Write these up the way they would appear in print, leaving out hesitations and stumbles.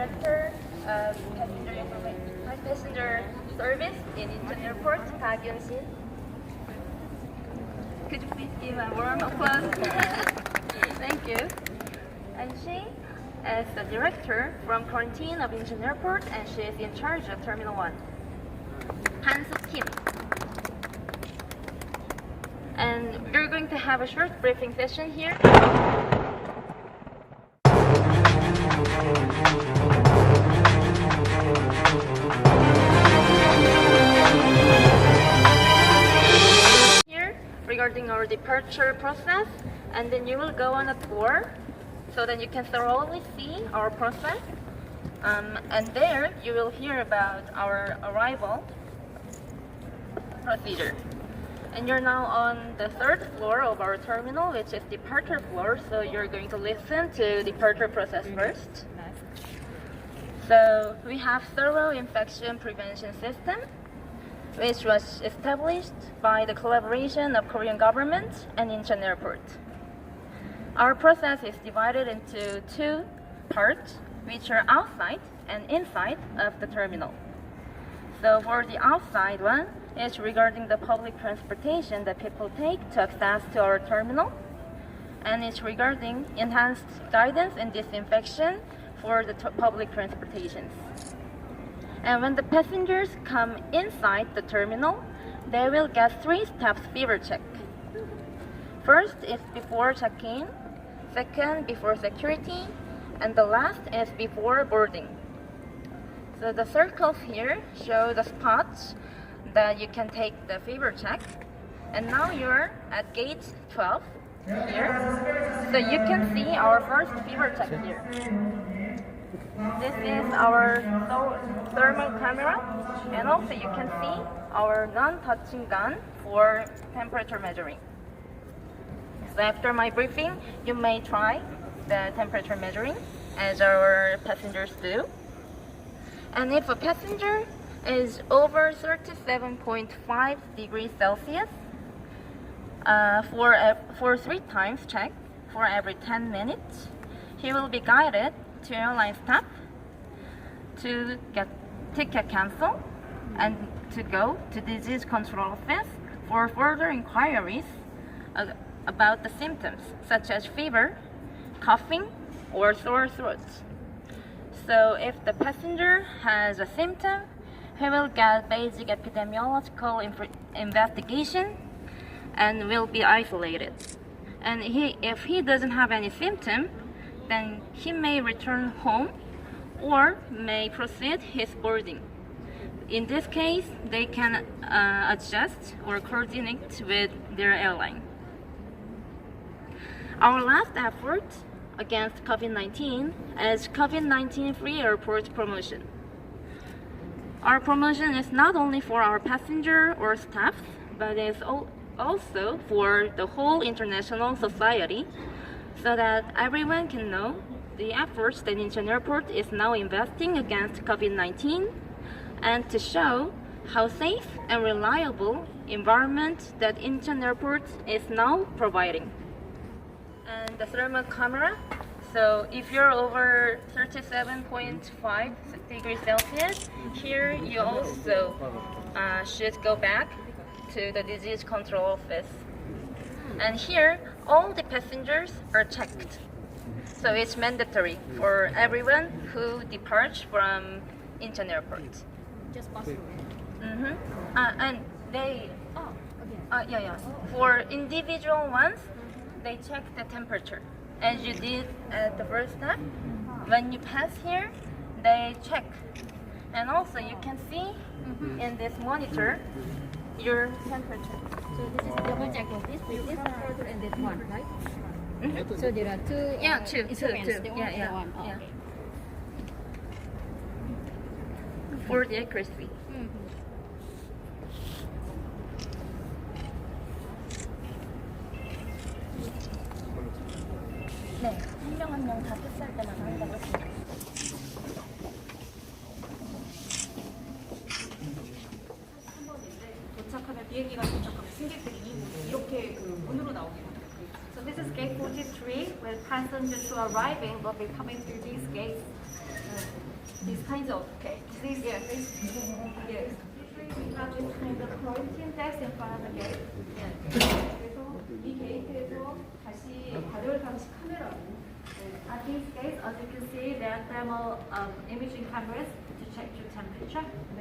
Director of Passenger Service in Incheon Airport, Park Hyun-shin. Could you please give a warm applause? Thank you. And she is the director from quarantine of Incheon Airport, and she is in charge of Terminal 1. Han-suk Kim. And we're going to have a short briefing session here. Here, regarding our departure process, and then you will go on a tour so that you can thoroughly see our process. And there you will hear about our arrival procedure. And you're now on the third floor of our terminal, which is departure floor, so you're going to listen to departure process first. So we have thorough infection prevention system, which was established by the collaboration of Korean government and Incheon Airport. Our process is divided into two parts, which are outside and inside of the terminal. So for the outside one, is regarding the public transportation that people take to access to our terminal, and it's regarding enhanced guidance and disinfection for the public transportations. And when the passengers come inside the terminal, they will get 3 steps fever check. First is before check-in, second before security, and the last is before boarding. So the circles here show the spots that you can take the fever check. And now you're at gate 12 here. So you can see our first fever check here. This is our thermal camera, and also you can see our non-touching gun for temperature measuring. So after my briefing, you may try the temperature measuring as our passengers do. And if a passenger is over 37.5 degrees Celsius for 3 times check for every 10 minutes, he will be guided to airline staff to get ticket cancel and to go to disease control office for further inquiries about the symptoms such as fever, coughing, or sore throat. So if the passenger has a symptom, he will get basic epidemiological investigation and will be isolated. And if he doesn't have any symptom, then he may return home or may proceed his boarding. In this case, they can adjust or coordinate with their airline. Our last effort against COVID-19 is COVID-19 free airport promotion. Our promotion is not only for our passenger or staff, but is also for the whole international society, so that everyone can know the efforts that Incheon Airport is now investing against COVID-19, and to show how safe and reliable environment that Incheon Airport is now providing. And the thermal camera. So if you're over 37.5 degrees Celsius, here you also should go back to the disease control office. And here, all the passengers are checked. So it's mandatory for everyone who departs from Incheon Airport. Just pass through. And they, for individual ones, they check the temperature. As you did at the first step, when you pass here, they check. And also you can see in this monitor your temperature. So this is double check of this temperature and this one, right? So there are two instruments. The one and the one. Yeah. Okay. For the accuracy. 네, 한 명 한 명 다 패스할 때마다 한다고 했습니다. 도착하면 비행기가 도착하면 승객들이 이렇게 그 문으로 나오게 됩니다. So this is gate 43, where passengers who are arriving will be coming through these gates. these kinds of disease. Yes. Yes. We have this kind of quarantine desk in front of the gate. 그래서 이 게이트에서 다시 발열 감시 카메라로 At these gates, as you can see, there are thermal imaging cameras to check your temperature. 네.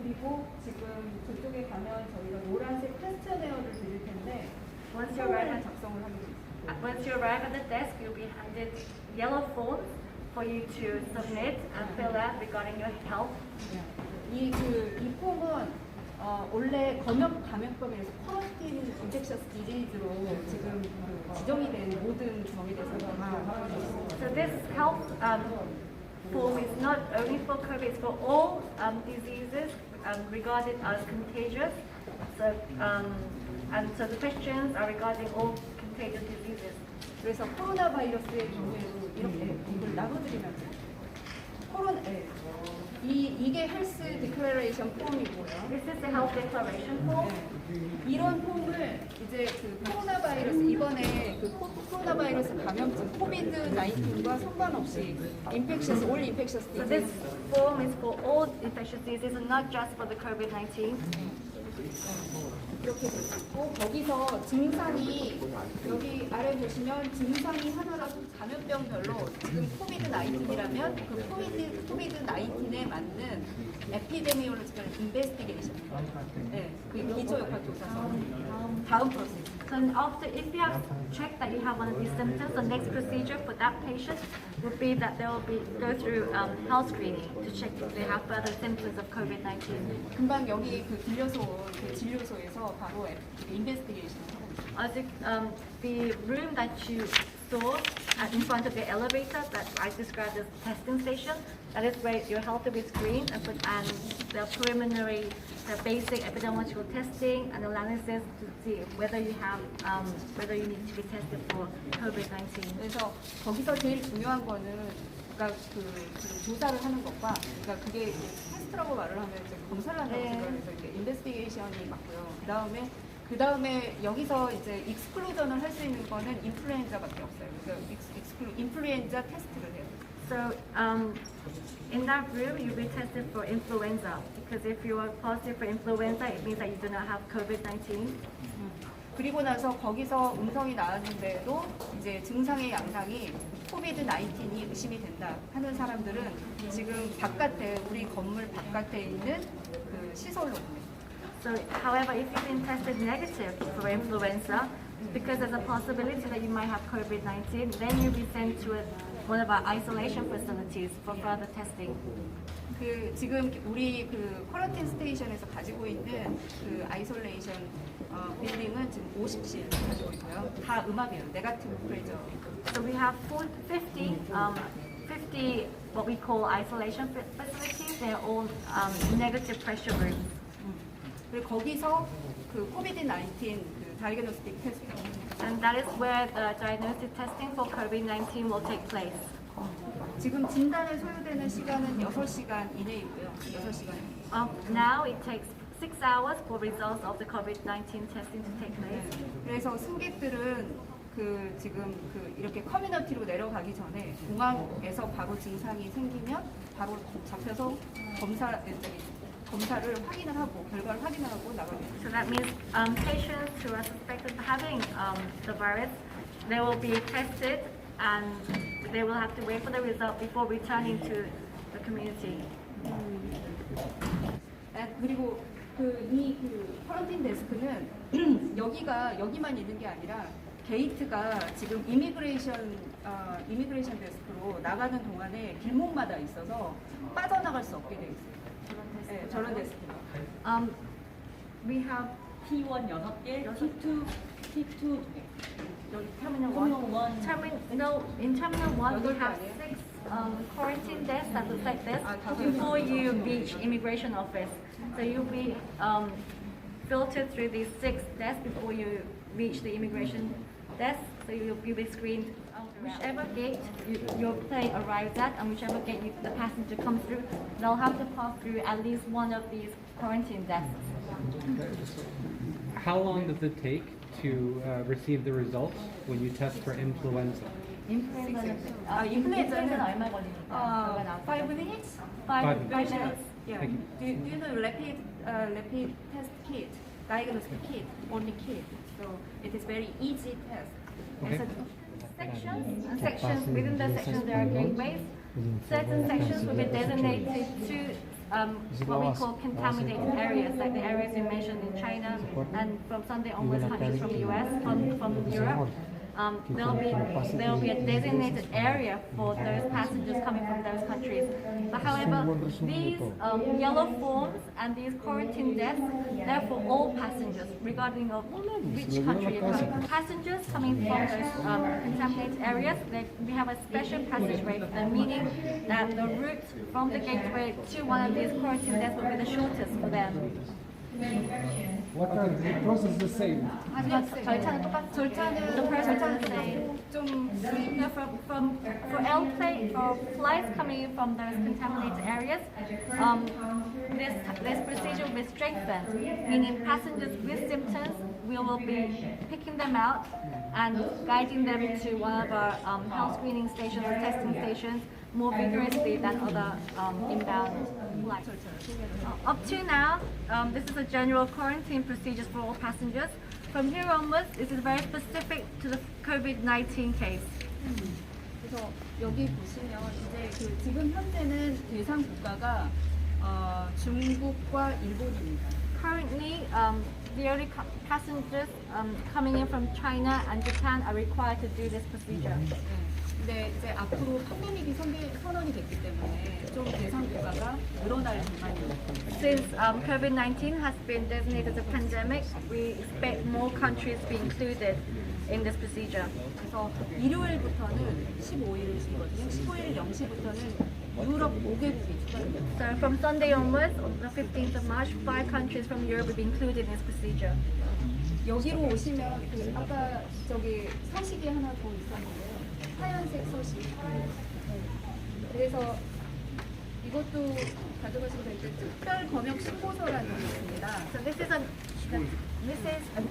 그리고 지금 저쪽에 가면 저희가 노란색 퀘스처네어를 드릴 텐데 Once you arrive 폼을 at 작성을 하면 돼요. Once you arrive at the desk, you'll be handed yellow forms for you to submit and fill out regarding your health. 이 폼은 원래 감염병에서 쿼런틴 인펙셔스 디지즈로 지금 지정이 된 모든 병에 대해서 다 So this health form is not only for COVID, it's for all diseases regarded as contagious. So, and so the questions are regarding all contagious diseases. 그래서 코로나 바이러스의 경우에도 이렇게 이걸 나눠드리면서 이게 헬스 디클레레이션 폼이고요. This is the health declaration form. 이런 폼을 이제 그 코로나 바이러스 이번에 그 코로나 바이러스 감염증 코비드 19과 상관없이 인펙셔스 올 인펙셔스 So this form is for all infectious diseases and not just for the COVID-19. 이렇게 있고 거기서 증상이 여기 아래 보시면 증상이 하나라도 감염병별로 지금 코비드 19이라면 그 코비드 19에 맞는 에피데미올로지컬 인베스티게이션 네, 그 기초 역학 조사서 다음 프로세스. So after, if you have checked that you have one of these symptoms, the next procedure for that patient would be that they will go through health screening to check if they have further symptoms of COVID-19. 금방 여기 그 들려서 그 진료소에서 바로 인베스티게이션 하고 있어요. As the room that you saw in front of the elevator that I described as testing station, that is where your health will be screened and the preliminary, the basic epidemiological testing and analysis to see whether you have, whether you need to be tested for COVID-19. 그래서 거기서 제일 중요한 거는 그러니까 그 조사를 하는 것과 그러니까 그게 이제 테스트라고 말을 하면 이제 검사를 한다고 생각해서 이제 인베스티게이션이 맞고요. 그 다음에 여기서 이제 익스클루전을 할 수 있는 거는 인플루엔자밖에 없어요. 그래서 인플루엔자 테스트를 해요. So in that room, you'll be tested for influenza because if you are positive for influenza, it means that you do not have COVID-19. 그리고 나서 거기서 음성이 나왔는데도 이제 증상의 양상이 코비드 19이 의심이 된다 하는 사람들은 지금 바깥에 우리 건물 바깥에 있는 그 시설로 옵니다. So, however, if you've been tested negative for influenza, because there's a possibility that you might have COVID-19, then you'll be sent to one of our isolation facilities for further testing. 그 지금 우리 그 쿼런틴 스테이션에서 가지고 있는 그 아이솔레이션 빌딩은 지금 50실 가지고 있고요. 다 음압이에요. 네거티브 프레저. So we have 50 what we call isolation facilities. They're all negative pressure rooms. 그리고 거기서 그 코비드 19 그 다이그노스틱 테스트. And that is where the diagnostic testing for COVID-19 will take place. 지금 진단에 소요되는 시간은 6시간 이내이고요. 6시간. Now it takes 6 hours for results of the COVID-19 testing to take place. 그래서 승객들은 그 지금 그 이렇게 커뮤니티로 내려가기 전에 공항에서 바로 증상이 생기면 바로 잡혀서 검사를 확인을 하고 결과를 확인을 하고 나가게 돼요. So that means patients who are suspected of having the virus, they will be tested and they will have to wait for the result before returning to the community. 그리고 이 쿼런틴 데스크는 여기만 있는 게 아니라 게이트가 지금 이미그레이션 데스크로 나가는 동안에 길목마다 있어서 빠져나갈 수 없게 돼 있어요. 네, 저런 데스크가. We have T1 6개, T2 2개. in Terminal 1, we have 6 quarantine desks that look like this before you reach immigration office. So you'll be filtered through these 6 desks before you reach the immigration desk. So you'll be screened. Whichever gate your plane arrives at and whichever gate the passenger comes through, they'll have to pass through at least one of these quarantine desks. How long does it take to receive the results when you test for influenza? 인플루엔자는 인플루엔자는 얼마 걸립니까? 5 minutes? 5 minutes. minutes. Yeah. Thank you. Do you know rapid test kit, diagnostic kit, only kit. So it is very easy test. Okay. As Sections within the sections there are gateways. Certain sections will be designated to what we call contaminated areas, like the areas you mentioned in China, and from Sunday onwards, countries from the US, from Europe. There'll be a designated area for those passengers coming from those countries. But however, these yellow forms and these quarantine desks, they're for all passengers, regarding of which country you're coming. Passengers coming from those contaminated areas, we have a special passageway for them, meaning that the route from the gateway to one of these quarantine desks will be the shortest for them. What are the process the same? 절차는 똑같아요. 절차는 The process is the same. 좀 For airplane, for flights coming in from those contaminated areas, this procedure will be strengthened, meaning passengers with symptoms, we will be picking them out and guiding them to one of our health screening stations or testing stations more vigorously than other inbound flights. Up to now, this is a general quarantine procedures for all passengers. From here onwards, this is very specific to the COVID-19 case. 그래서 여기 보시면 이제 그 지금 현재는 대상 국가가 중국과 일본입니다. Currently, the only passengers coming in from China and Japan are required to do this procedure. 근데 이제 앞으로 팬데믹이 선언이 됐기 때문에 좀 대상 국가가 늘어날 전망입니다. Since COVID-19 has been designated as a pandemic, we expect more countries to be included in this procedure. 그래서 일요일부터는 15일이거든요. 15일 0시부터는 유럽 5개국이 추가됩니다. So from Sunday onwards, on the 15th of March, 5 countries from Europe will be included in this procedure. 여기로 오시면 그 아까 저기 서식이 하나 더 있었는데요. 하얀색 서식. 그래서 이것도 가져가시면 되는데 특별 검역 신고서라는 게 있습니다. So this is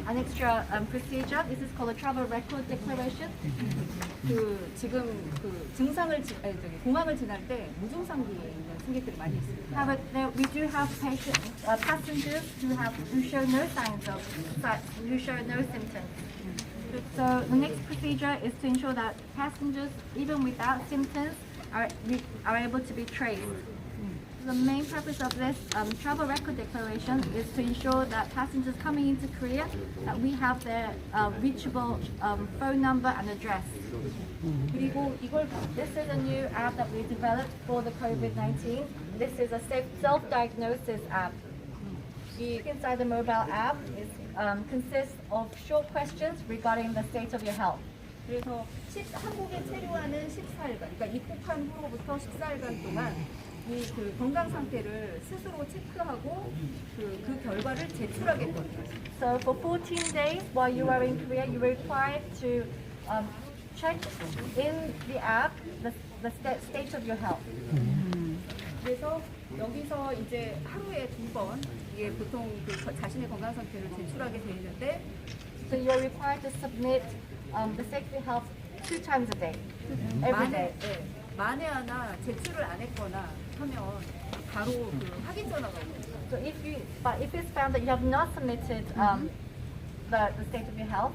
an extra procedure. This is called a travel record declaration. 그 지금 그 증상을 공항을 지날 때 무증상기에 있는 승객들이 많이 있습니다. However, we do have passengers who show no signs of who show no symptoms. So the next procedure is to ensure that passengers, even without symptoms, are able to be traced. The main purpose of this travel record declaration is to ensure that passengers coming into Korea, that we have their reachable phone number and address. 그리고 이걸 This is a new app that we developed for the COVID-19. This is a self-diagnosis app. Inside the mobile app consists of short questions regarding the state of your health. 그래서 한국에 체류하는 14일간, 그러니까 입국한 후로부터 14일간 동안 이 그 건강 상태를 스스로 체크하고 그 결과를 제출하게 됩니다. So for 14 days while you are in Korea, you are required to check in the app the state of your health. 그래서 여기서 이제 하루에 2번 이게 보통 그 자신의 건강 상태를 제출하게 돼 있는데 So you are required to submit the state of your health 2 times a day, every day. 만에 하나 제출을 안 했거나 하면 바로 그 확인 전화가 오고 So if it's found that you have not submitted the state of your health,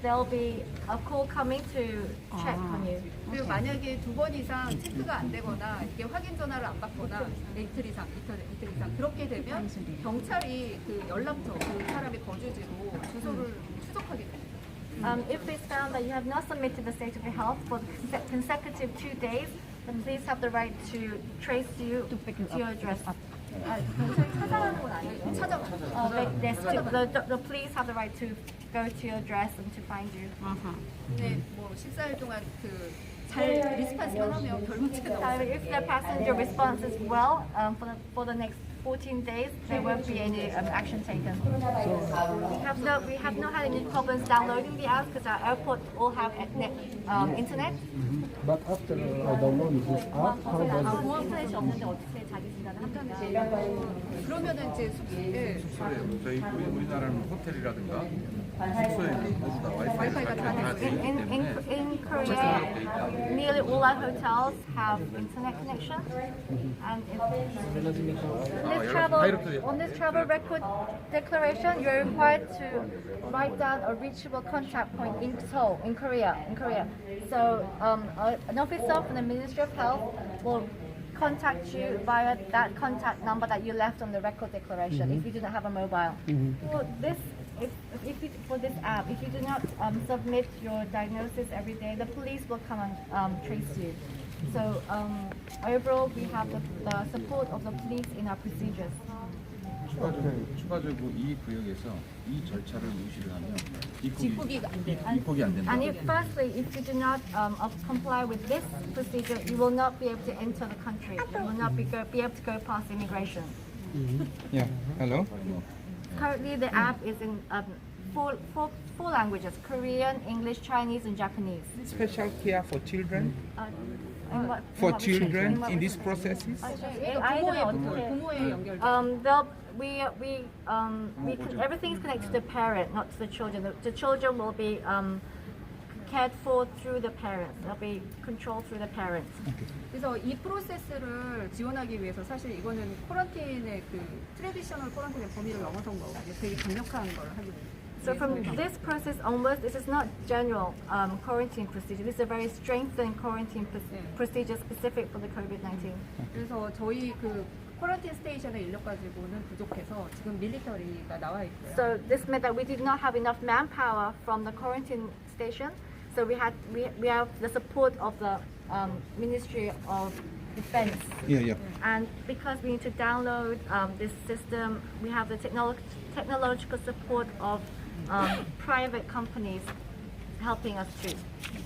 there will be a call coming to check on you. 그리고 만약에 2번 이상 체크가 안 되거나 이게 확인 전화를 안 받거나 이틀 이상 그렇게 되면 경찰이 그 연락처 그 사람의 거주지로 주소를 추적하게 됩니다. If it's found that you have not submitted the state of your health for the consecutive 2 days, then police have the right to trace you to your address. 경찰이 찾아가는 건 아니에요. 찾아가는 거죠. The police have the right to go to your address and to find you. 근데 뭐 14일 동안 그 잘 리스폰스만 하면 별 문제가 However, 없어요. if the passenger responses well for the next 14 days, there won't be any action taken. We have not had any problems downloading the apps because our airport all have internet. But after I download this app, how does 인터넷이 없는데 어떻게 자기 진단을 한다는 그러면은 이제 저희 우리나라는 호텔이라든가 숙소에 모두 다 와이파이가 다 되어 있기 때문에 In Korea, nearly all our hotels have internet connection, and on this travel record declaration, you're required to write down a reachable contact point in Seoul, in Korea. So, an officer from the Ministry of Health will contact you via that contact number that you left on the record declaration if you do not have a mobile. For this app, if you do not submit your diagnosis every day, the police will come and trace you. So overall, we have the support of the police in our procedures. 추가적으로 이 구역에서 이 절차를 무시를 하면 입국이 안 돼. 입국이 안 된다. And firstly, if you do not comply with this procedure, you will not be able to enter the country. You will not be able to go past immigration. Yeah, hello. Currently, the app is in four languages: Korean, English, Chinese, and Japanese. Special care for children. For children in these processes. 부모에 연결. Everything is connected to the parent, not to the children. The children will be cared for through the parents. They'll be controlled through the parents. 그래서 이 프로세스를 지원하기 위해서 사실 이거는 코런틴의 그 트레디셔널 코런틴의 범위를 넘어선 거거든요. 되게 강력한 걸 하기 위해서. So from this process onwards, this is not general quarantine procedure. This is a very strengthened quarantine procedure specific for the COVID-19. 그래서 저희 그 코런틴 스테이션의 인력 가지고는 부족해서 지금 밀리터리가 나와 있고요. So this meant that we did not have enough manpower from the quarantine station. So we have the support of the Ministry of Defense. Yeah. And because we need to download this system, we have the technological support of private companies helping us too.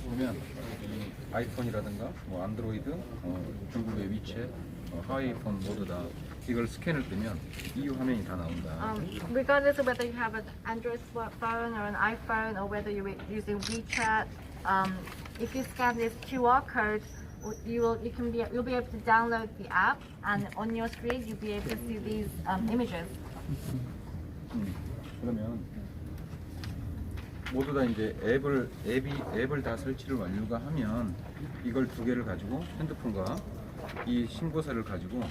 보면 이 아이폰이라든가 뭐 안드로이드, 중국의 위챗, 하이폰 모두 다 이걸 스캔을 뜨면 이 화면이 다 나온다. Regardless of whether you have an Android phone or an iPhone or whether you're using WeChat, if you scan this QR code, you'll be able to download the app, and on your screen you'll be able to see these images. 그러면 모두 다 이제 앱을 다 설치를 완료가 하면 이걸 두 개를 가지고 핸드폰과 이 신고서를 가지고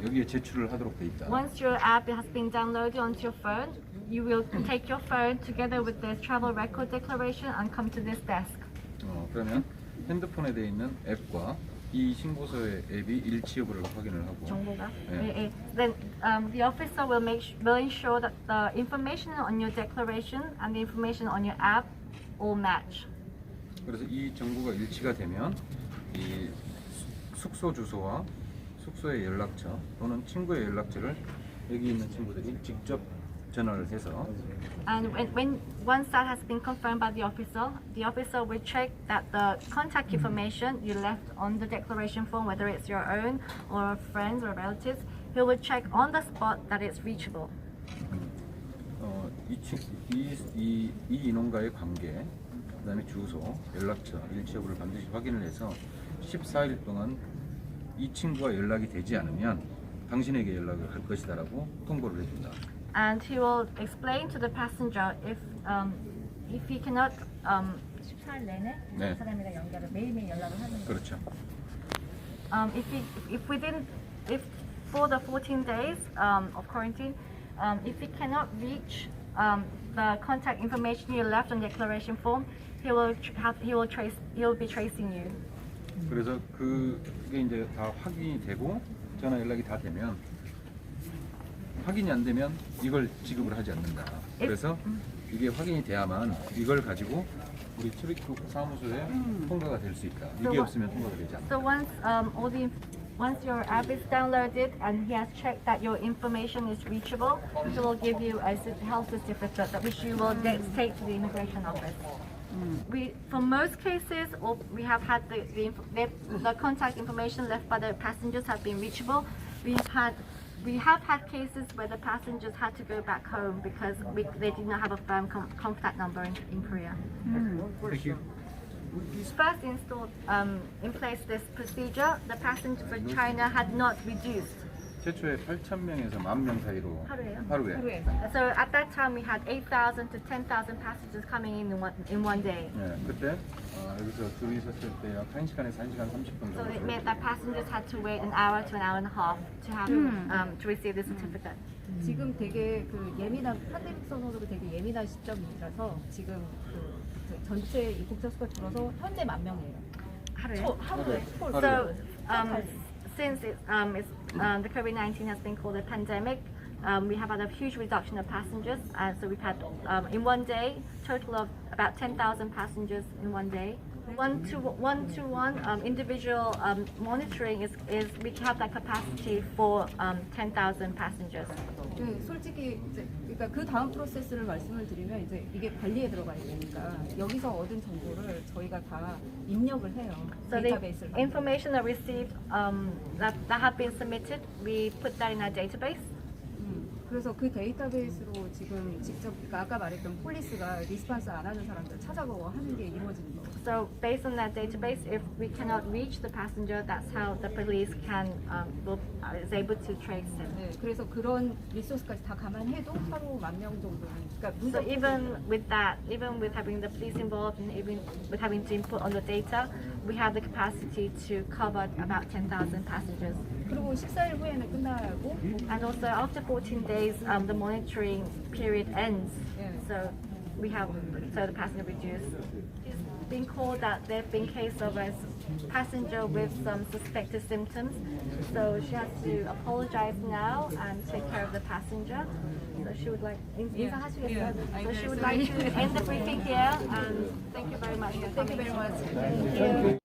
여기에 제출을 하도록 돼 있다. Once your app has been downloaded onto your phone, you will take your phone together with this travel record declaration and come to this desk. 그러면 핸드폰에 돼 있는 앱과 이 신고서의 앱이 일치 여부를 확인을 하고. 정보가. 네. Then the officer will ensure that the information on your declaration and the information on your app all match. 그래서 이 정보가 일치가 되면 이 숙소 주소와 숙소의 연락처 또는 친구의 연락처를 여기 있는 친구들이 직접 전화를 해서 And once that has been confirmed by the officer will check that the contact information you left on the declaration form, whether it's your own or friends or relatives, he will check on the spot that it's reachable. 이 인원과의 관계, 그다음에 주소, 연락처, 일치 여부를 반드시 확인을 해서 14일 동안 이 친구와 연락이 되지 않으면 당신에게 연락을 할 것이다라고 통보를 해준다. And he will explain to the passenger if he cannot 14일 내내 네. 그 사람이랑 연결을 매일매일 연락을 하는 거예요. 그렇죠. If for the 14 days of quarantine, if he cannot reach the contact information you left on the declaration form, he will be tracing you. 그래서 그게 이제 다 확인이 되고 전화 연락이 다 되면 확인이 안 되면 이걸 지급을 하지 않는다. 그래서 이게 확인이 돼야만 이걸 가지고 우리 출입국 사무소에 통과가 될 수 있다. 이게 없으면 통과가 되지 않는다. So once your app is downloaded and he has checked that your information is reachable, he will give you a health certificate that which you will take to the immigration office. For most cases, we have had the contact information left by the passengers have been reachable. We've had we have had cases where the passengers had to go back home because they did not have a firm contact number in Korea. Thank you. First installed in place this procedure, the passengers for China had not reduced. 최초에 8,000명에서 10,000명 사이로 하루에요? 하루에. So at that time we had 8,000 to 10,000 passengers coming in one day. 네, 그때 여기서 줄이 섰을 때 약 1시간에서 1시간 30분 So 정도. it meant that passengers had to wait an hour to an hour and a half to have to receive the certificate. 지금 되게 그 예민한 팬데믹 선언으로 되게 예민한 시점이라서 지금 그 전체 입국자 수가 줄어서 현재 10,000명이에요. 하루에? 하루에. So since the COVID-19 has been called a pandemic, we have had a huge reduction of passengers. So we've had in one day total of about 10,000 passengers in one day. One-to-one individual monitoring is we have that capacity for 10,000 passengers. 네, 솔직히 이제 그러니까 그 다음 프로세스를 말씀을 드리면 이제 이게 관리에 들어가야 되니까 여기서 얻은 정보를 저희가 다 입력을 해요. So the 데이터베이스를. information that received that have been submitted, we put that in our database. 그래서 그 데이터베이스로 지금 직접 그러니까 아까 말했던 폴리스가 리스폰스 안 하는 사람들 찾아가고 하는 게 이루어지는 거예요. So based on that database, if we cannot reach the passenger, that's how the police is able to trace him. 네, 그래서 그런 리소스까지 다 감안해도 하루 10,000명 정도는 그러니까 So even with that, even with having the police involved and even with having to input on the data, we have the capacity to cover about 10,000 passengers. 그리고 14일 후에는 끝나고 And also after 14 days, the monitoring period ends. Yeah. So the passenger reduced. It's been called that there have been cases of a passenger with some suspected symptoms. So she has to apologize now and take care of the passenger. So she would like 인사하시겠어요? So she would like to end the briefing here. And thank you very much. Thank you very much. Thank you.